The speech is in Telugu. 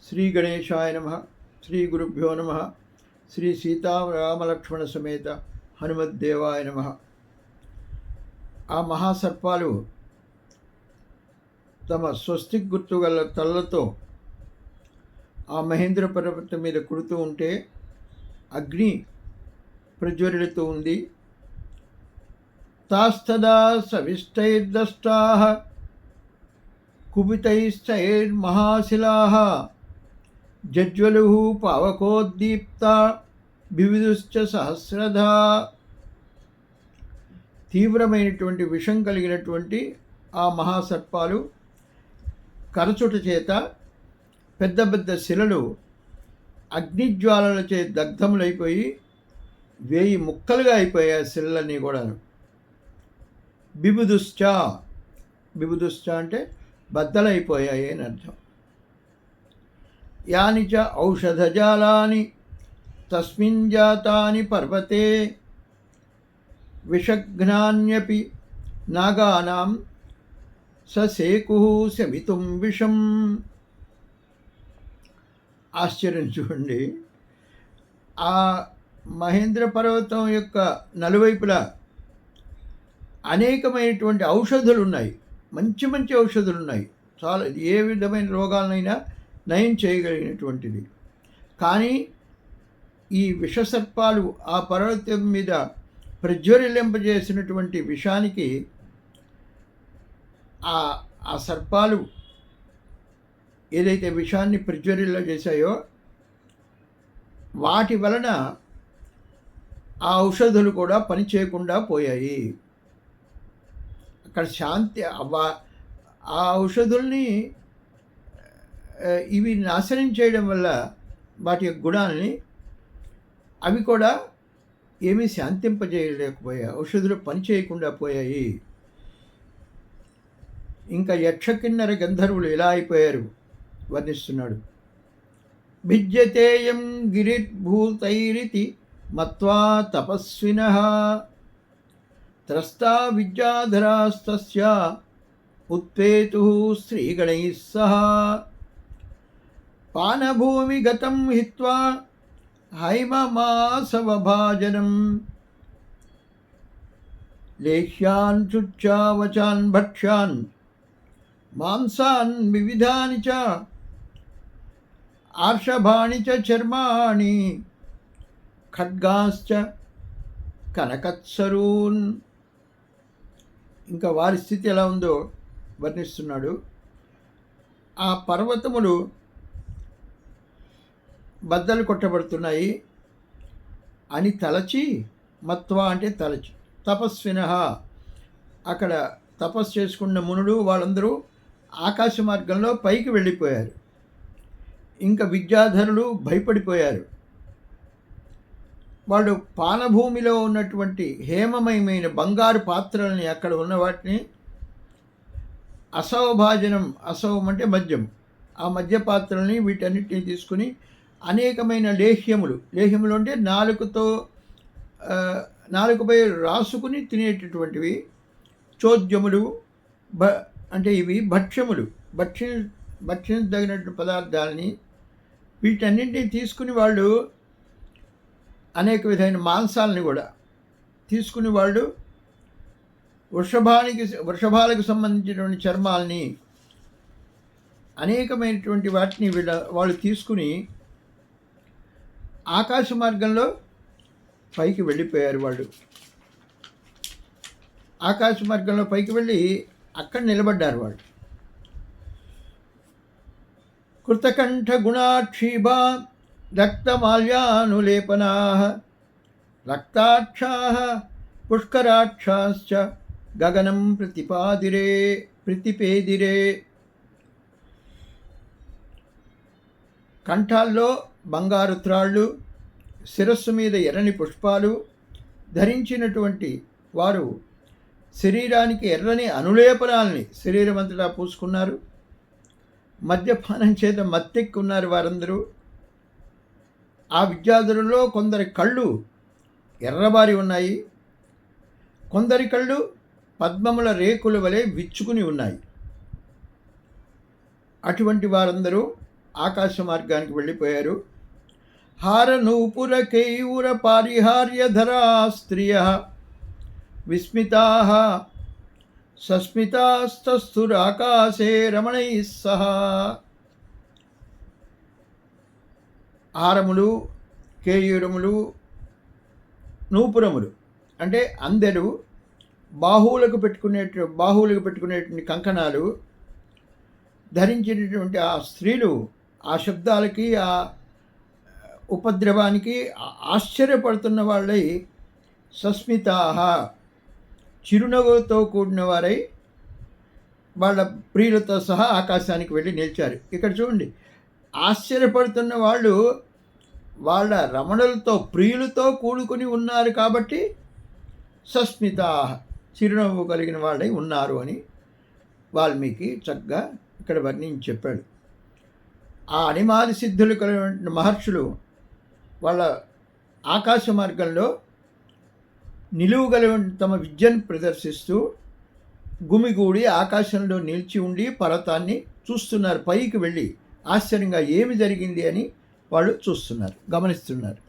శ్రీ గణేశాయ నమ. శ్రీ గురుభ్యో నమ. శ్రీ సీతారామలక్ష్మణ సమేత హనుమద్దేవాయ నమ. ఆ మహాసర్పాలు తమ స్వస్తిక్ గుర్తుగల తలలతో ఆ మహేంద్ర పర్వతం మీద కుడుతూ ఉంటే అగ్ని ప్రజ్వరిల్లుతూ ఉంది. తాస్తదా సవిష్టైర్దష్టాః కుపితైశ్చైర్మహాశిలాః జజ్వలుః పావకోద్దీప్తా బివిదుశ్చ సహస్రధా. తీవ్రమైనటువంటి విషం కలిగినటువంటి ఆ మహాసర్పాలు కరచుట చేత పెద్ద పెద్ద శిలలు అగ్నిజ్వాలలచే దగ్ధములైపోయి 1000 ముక్కలుగా అయిపోయాయి ఆ శిలలన్నీ కూడాను. బిబుదుశ్చ, బిబుదుశ్చ అంటే బద్దలైపోయాయి అని అర్థం. యాని చ ఔషధజాలాని తస్మిన్ జాతాని పర్వతే విషఘ్నాన్యపి నాగానాం ససేకుః శమితుం విషం. ఆశ్చర్యం చూడండి. ఆ మహేంద్ర పర్వతం యొక్క నలువైపులా అనేకమైనటువంటి ఔషధులు ఉన్నాయి, మంచి మంచి ఔషధులు ఉన్నాయి. చాలా ఏ విధమైన రోగాలనైనా నయం చేయగలిగినటువంటిది. కానీ ఈ విషసర్పాలు ఆ పర్వతం మీద ప్రజ్వరిల్లింపజేసినటువంటి విషానికి ఆ సర్పాలు ఏదైతే విషాన్ని ప్రజ్వరిల్లజేశాయో వాటి వలన ఆ ఔషధులు కూడా పనిచేయకుండా పోయాయి. అక్కడ శాంతి ఆ ఔషధుల్ని ఇవి నాశనం చేయడం వల్ల వాటి యొక్క గుణాలని అవి కూడా ఏమీ శాంతింపజేయలేకపోయాయి, ఔషధులు పనిచేయకుండా పోయాయి. ఇంకా యక్షకిన్నర గంధర్వులు ఎలా అయిపోయారు వర్ణిస్తున్నాడు. భిజ్యతేయం గిరిర్భూతైరితి మత్వా తపస్వినః త్రస్తా విద్యాధరాస్తస్య ఉత్పేతుః శ్రీగణైః సహ పానభూమిగతం హిత్వా హైమమాసవభాజనం లేహ్యాన్ చుచ్చావచాన్ భక్ష్యాన్ మాంసాన్ వివిధాని చ ఆర్షభాణి చ చర్మాణి ఖడ్గాశ్చ కనకత్సరూన్. ఇంకా వారి స్థితి ఎలా ఉందో వర్ణిస్తున్నాడు. ఆ పర్వతములు బద్దలు కొట్టబడుతున్నాయి అని తలచి, మత్వా అంటే తలచి, తపస్వినః అక్కడ తపస్సు చేసుకున్న మునులు వాళ్ళందరూ ఆకాశ మార్గంలో పైకి వెళ్ళిపోయారు. ఇంకా విద్యాధరులు భయపడిపోయారు. వాళ్ళు పానభూమిలో ఉన్నటువంటి హేమమయమైన బంగారు పాత్రలని, అక్కడ ఉన్న వాటిని అసవభాజనం, అసవం అంటే మద్యం, ఆ మద్య పాత్రల్ని వీటన్నిటిని తీసుకుని అనేకమైన లేహ్యములు అంటే నాలుకపై రాసుకుని తినేటటువంటివి, చోద్యములు అంటే ఇవి భక్ష్యములు, భక్షించదగినటువంటి పదార్థాలని వీటన్నింటినీ తీసుకుని వాళ్ళు అనేక విధమైన మాంసాలని కూడా తీసుకుని వాళ్ళు వృషభాలకు సంబంధించినటువంటి చర్మాలని అనేకమైనటువంటి వాటిని వాళ్ళు తీసుకుని ఆకాశ మార్గంలో పైకి వెళ్ళిపోయారు. వాళ్ళు ఆకాశ మార్గంలో పైకి వెళ్ళి అక్కడ నిలబడ్డారు. వాళ్ళు కృతకంఠ గుణాక్షీభా రక్తమాల్యానులేపనాః రక్తాక్షాః పుష్కరాక్షాశ్చ గగనం ప్రతిపేదిరే. కంఠాల్లో బంగారు త్రాళ్ళు, శిరస్సు మీద ఎర్రని పుష్పాలు ధరించినటువంటి వారు శరీరానికి ఎర్రని అనులేపనాల్ని శరీరమంతటా పూసుకున్నారు. మద్యపానం చేత మత్తెక్కున్నారు వారందరూ. ఆ విద్యాధరుల్లో కొందరి కళ్ళు ఎర్రబారి ఉన్నాయి, కొందరి కళ్ళు పద్మముల రేకుల వలె విచ్చుకుని ఉన్నాయి. అటువంటి వారందరూ ఆకాశ మార్గానికి వెళ్ళిపోయారు. హార నూపుర కేయూర పారిహార్యధరా స్త్రియ విస్మితా సస్మితాస్తస్థురాకాశే రమణై సహా. హారములు, కేయూరములు, నూపురములు అంటే అందరూ బాహువులకు పెట్టుకునేటువంటి కంకణాలు ధరించినటువంటి ఆ స్త్రీలు ఆ శబ్దాలకి, ఆ ఉపద్రవానికి ఆశ్చర్యపడుతున్న వాళ్ళై సస్మితాహ చిరునవ్వుతో కూడిన వారై వాళ్ళ ప్రియులతో సహా ఆకాశానికి వెళ్ళి నిలిచారు. ఇక్కడ చూడండి, ఆశ్చర్యపడుతున్న వాళ్ళు వాళ్ళ రమణులతో ప్రియులతో కూడుకుని ఉన్నారు కాబట్టి సస్మితాహ చిరునవ్వు కలిగిన వాళ్ళై ఉన్నారు అని వాల్మీకి చక్కగా ఇక్కడ వర్ణించి చెప్పాడు. ఆ అనిమాది సిద్ధులు కలిగిన మహర్షులు వాళ్ళ ఆకాశ మార్గంలో నిలువుగల తమ విద్యను ప్రదర్శిస్తూ గుమిగూడి ఆకాశంలో నిలిచి ఉండి పర్వతాన్ని చూస్తున్నారు. పైకి వెళ్ళి ఆశ్చర్యంగా ఏమి జరిగింది అని వాళ్ళు చూస్తున్నారు, గమనిస్తున్నారు.